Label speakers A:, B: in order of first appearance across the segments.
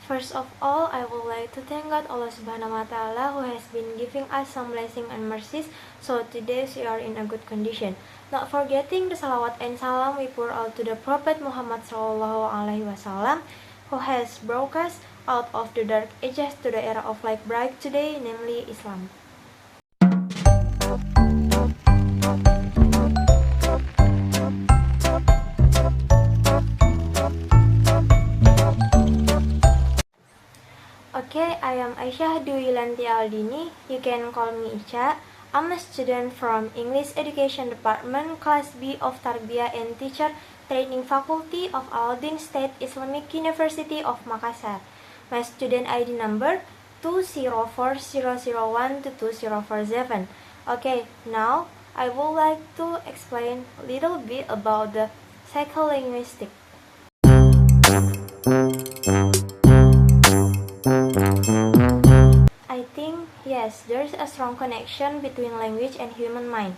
A: First of all, I would like to thank God Allah Subhanahu wa Ta'ala who has been giving us some blessing and mercies, so today we are in a good condition. Not forgetting the salawat and salam we pour out to the Prophet Muhammad Sallallahu Alaihi Wasallam, who has brought us out of the dark ages to the era of light bright today, namely Islam. Okay, I am Aisyah Dwi Lanti Aldini. You can call me Icha. I'm a student from English Education Department, Class B of Tarbiyah and Teacher Training Faculty of Al-Din State Islamic University of Makassar. My student ID number 2040001 to 2047. Okay, now I would like to explain a little bit about the psycholinguistics. I think, yes, there is a strong connection between language and human mind.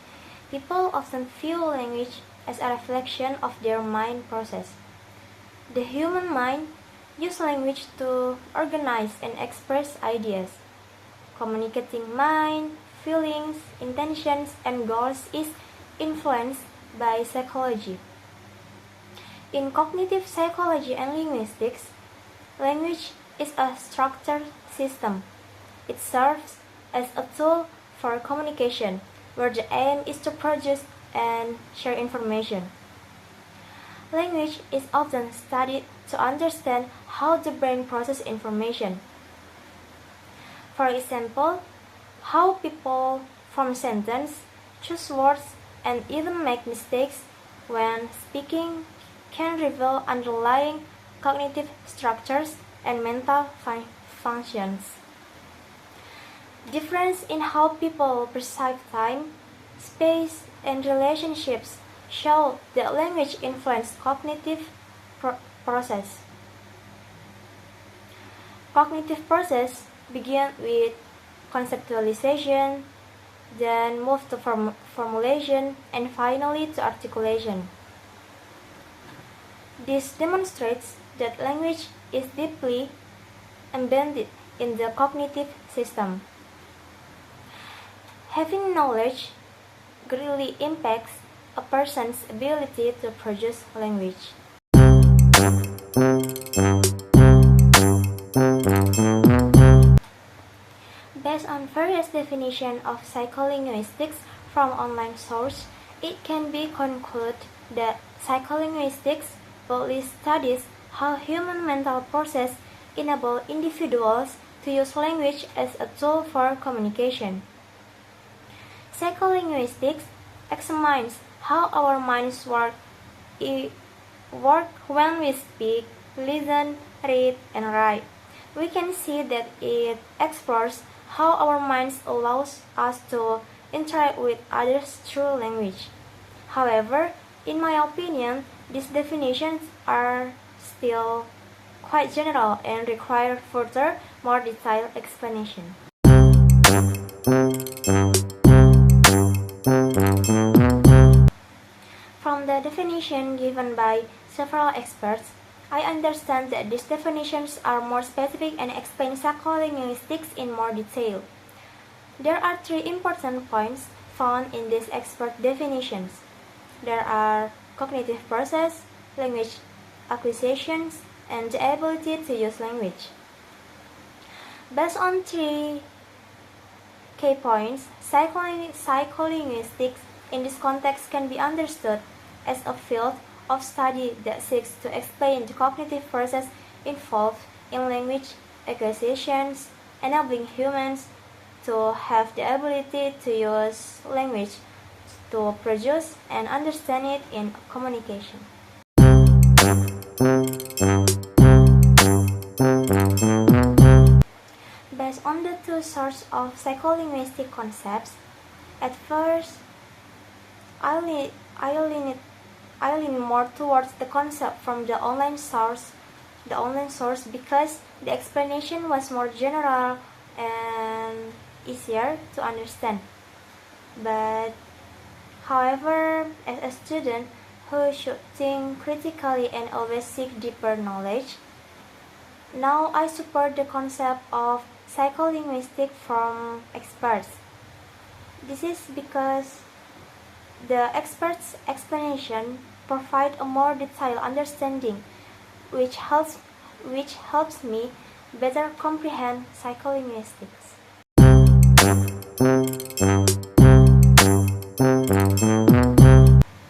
A: People often view language as a reflection of their mind process. The human mind uses language to organize and express ideas. Communicating mind, feelings, intentions, and goals is influenced by psychology. In cognitive psychology and linguistics, language is a structured system. It serves as a tool for communication, where the aim is to produce and share information. Language is often studied to understand how the brain processes information. For example, how people form sentences, choose words, and even make mistakes when speaking can reveal underlying cognitive structures and mental functions. Difference in how people perceive time, space, and relationships show that language influences cognitive process. Cognitive process begin with conceptualization, then move to formulation, and finally to articulation. This demonstrates that language is deeply embedded in the cognitive system. Having knowledge greatly impacts a person's ability to produce language. Based on various definitions of psycholinguistics from online sources, it can be concluded that psycholinguistics broadly studies how human mental processes enable individuals to use language as a tool for communication. Psycholinguistics examines how our minds work when we speak, listen, read, and write. We can see that it explores how our minds allows us to interact with others through language. However, in my opinion, these definitions are still quite general and require further, more detailed explanation. From the definition given by several experts, I understand that these definitions are more specific and explain psycholinguistics in more detail. There are three important points found in these expert definitions. There are cognitive process, language acquisitions, and the ability to use language. Based on three key points, psycholinguistics in this context can be understood as a field of study that seeks to explain the cognitive process involved in language acquisitions, enabling humans to have the ability to use language to produce and understand it in communication. Based on the two sources of psycholinguistic concepts, at first, I lean more towards the concept from the online source because the explanation was more general and easier to understand. But however, as a student who should think critically and always seek deeper knowledge, Now I support the concept of psycholinguistics from experts. This is because the experts' explanation provide a more detailed understanding, which helps me better comprehend psycholinguistics.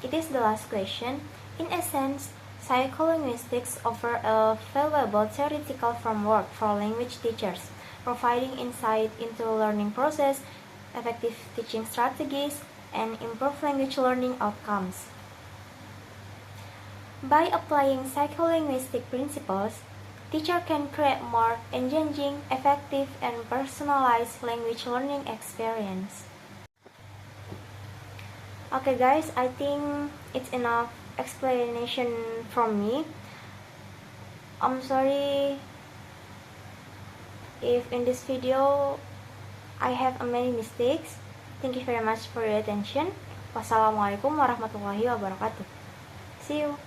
A: It is the last question. In essence, psycholinguistics offer a valuable theoretical framework for language teachers, providing insight into learning process, effective teaching strategies, and improved language learning outcomes. By applying psycholinguistic principles, teacher can create more engaging, effective, and personalized language learning experience. Okay guys, I think it's enough explanation from me. I'm sorry if in this video I have many mistakes. Thank you very much for your attention. Wassalamualaikum warahmatullahi wabarakatuh. See you.